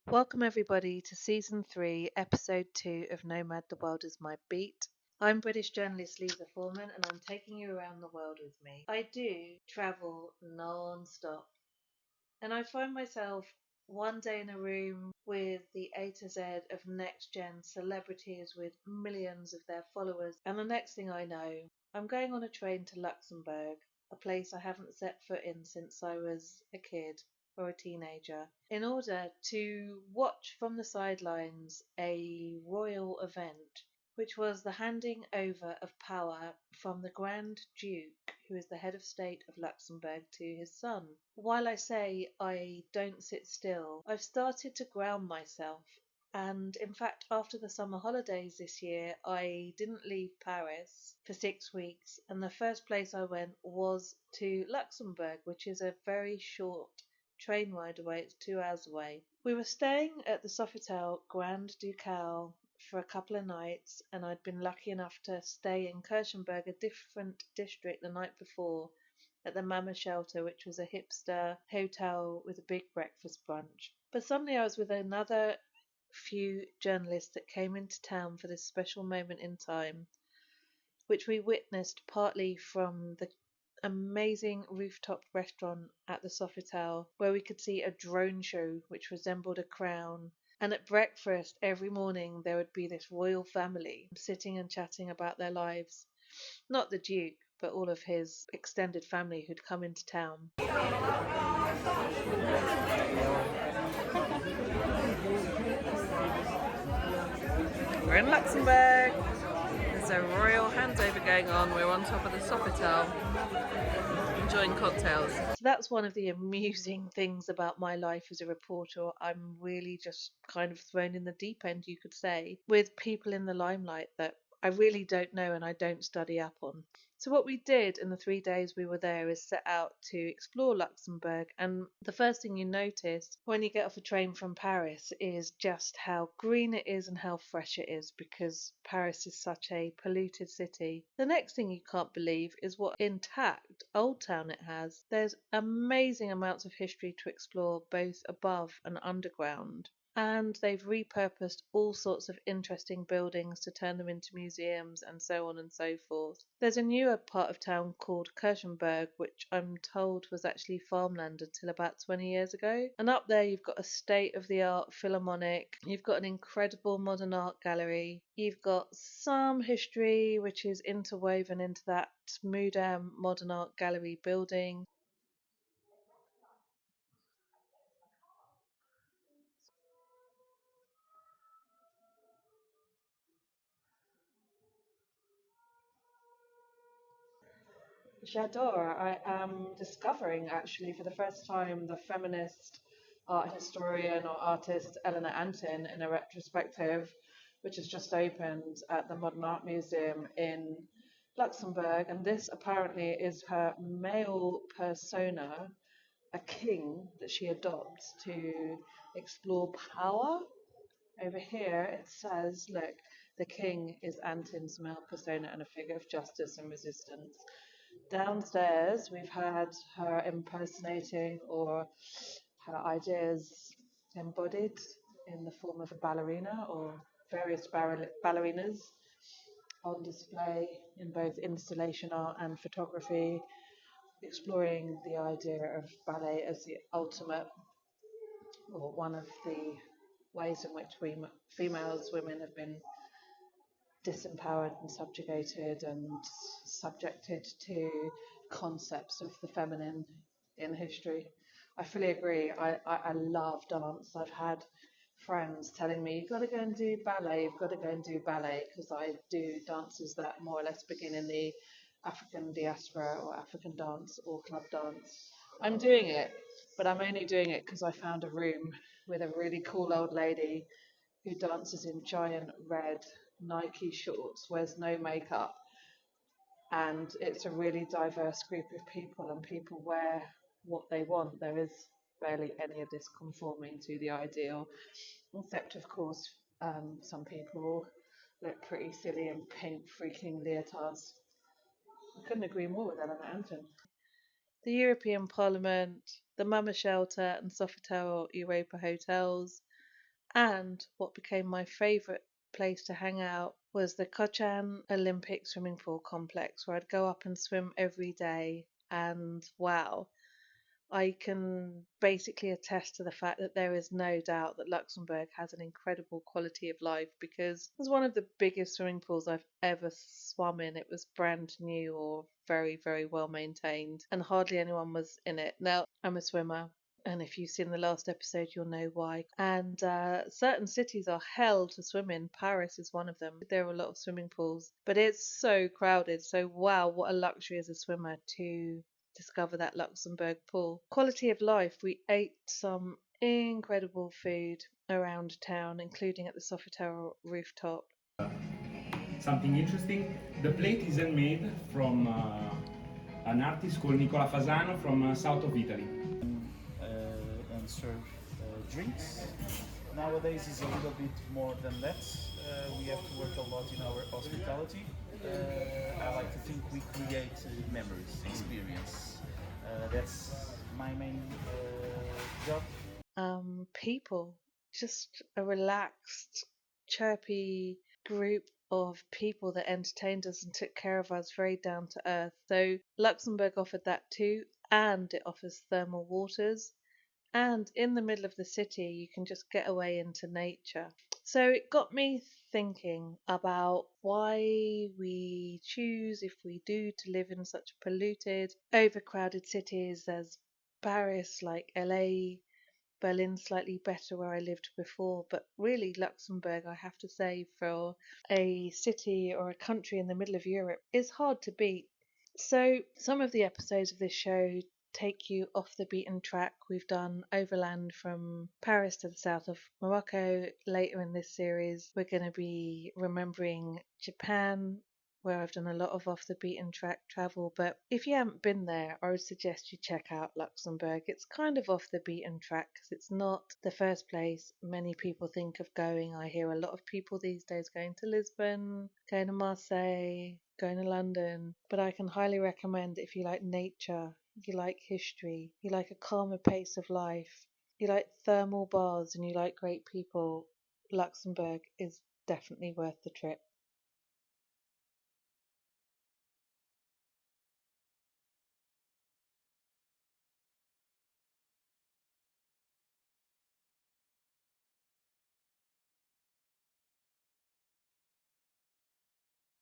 Welcome everybody to Season 3, Episode 2 of Nomad the World is My Beat. I'm British journalist Lisa Foreman and I'm taking you around the world with me. I do travel non-stop and I find myself one day in a room with the A to Z of next-gen celebrities with millions of their followers, and the next thing I know, I'm going on a train to Luxembourg, a place I haven't set foot in since I was a kid or a teenager, in order to watch from the sidelines a royal event, which was the handing over of power from the Grand Duke, who is the head of state of Luxembourg, to his son. While I say I don't sit still, I've started to ground myself. And in fact, after the summer holidays this year, I didn't leave Paris for 6 weeks. And the first place I went was to Luxembourg, which is a very short train ride away. It's 2 hours away. We were staying at the Sofitel Grand Ducal for a couple of nights, and I'd been lucky enough to stay in Kirchberg, a different district, the night before at the Mama Shelter, which was a hipster hotel with a big breakfast brunch. But suddenly I was with another few journalists that came into town for this special moment in time, which we witnessed partly from the amazing rooftop restaurant at the Sofitel, where we could see a drone show which resembled a crown. And at breakfast every morning there would be this royal family sitting and chatting about their lives. Not the Duke, but all of his extended family who'd come into town. We're in Luxembourg. There's a royal handover going on. We're on top of the Sofitel, enjoying cocktails. So that's one of the amusing things about my life as a reporter. I'm really just kind of thrown in the deep end, you could say, with people in the limelight that I really don't know and I don't study up on. So what we did in the 3 days we were there is set out to explore Luxembourg, and the first thing you notice when you get off a train from Paris is just how green it is and how fresh it is, because Paris is such a polluted city. The next thing you can't believe is what intact old town it has. There's amazing amounts of history to explore both above and underground. And they've repurposed all sorts of interesting buildings to turn them into museums and so on and so forth. There's a newer part of town called Kirchberg, which I'm told was actually farmland until about 20 years ago. And up there you've got a state-of-the-art Philharmonic, you've got an incredible modern art gallery, you've got some history which is interwoven into that MUDAM modern art gallery building. J'adore. I am discovering actually for the first time the feminist art historian or artist Eleanor Antin in a retrospective which has just opened at the Modern Art Museum in Luxembourg. And this apparently is her male persona, a king that she adopts to explore power. Over here it says, look, the king is Antin's male persona and a figure of justice and resistance. Downstairs, we've had her impersonating or her ideas embodied in the form of a ballerina or various ballerinas on display in both installation art and photography, exploring the idea of ballet as the ultimate, or one of the ways in which we females, women, have been disempowered and subjugated and subjected to concepts of the feminine in history. I fully agree. I love dance. I've had friends telling me, you've got to go and do ballet, you've got to go and do ballet, because I do dances that more or less begin in the African diaspora or African dance or club dance. I'm doing it, but I'm only doing it because I found a room with a really cool old lady who dances in giant red Nike shorts, wears no makeup, and it's a really diverse group of people, and people wear what they want. There is barely any of this conforming to the ideal, except of course some people look pretty silly in pink freaking leotards. I couldn't agree more with Eleanor Antin. The European Parliament, the Mama Shelter and Sofitel Europa hotels, and what became my favourite place to hang out was the Cochan Olympic swimming pool complex, where I'd go up and swim every day. And wow, I can basically attest to the fact that there is no doubt that Luxembourg has an incredible quality of life, because it was one of the biggest swimming pools I've ever swum in. It was brand new or very, very well maintained, and hardly anyone was in it. Now, I'm a swimmer, and if you've seen the last episode, you'll know why. And certain cities are hell to swim in. Paris is one of them. There are a lot of swimming pools, but it's so crowded. So, wow, what a luxury as a swimmer to discover that Luxembourg pool. Quality of life, we ate some incredible food around town, including at the Sofitel rooftop. Something interesting, the plate is handmade from an artist called Nicola Fasano from south of Italy. And serve drinks. Nowadays is a little bit more than that. We have to work a lot in our hospitality. I like to think we create memories, experience. That's my main job. People, just a relaxed, chirpy group of people that entertained us and took care of us, very down to earth. So Luxembourg offered that too, and it offers thermal waters. And in the middle of the city, you can just get away into nature. So it got me thinking about why we choose, if we do, to live in such polluted, overcrowded cities as Paris, like LA, Berlin slightly better where I lived before, but really Luxembourg, I have to say, for a city or a country in the middle of Europe, is hard to beat. So some of the episodes of this show take you off the beaten track. We've done overland from Paris to the south of Morocco. Later in this series, we're going to be remembering Japan, where I've done a lot of off the beaten track travel. But if you haven't been there, I would suggest you check out Luxembourg. It's kind of off the beaten track because it's not the first place many people think of going. I hear a lot of people these days going to Lisbon, going to Marseille, going to London, but I can highly recommend, if you like nature, you like history, you like a calmer pace of life, you like thermal baths, and you like great people, Luxembourg is definitely worth the trip.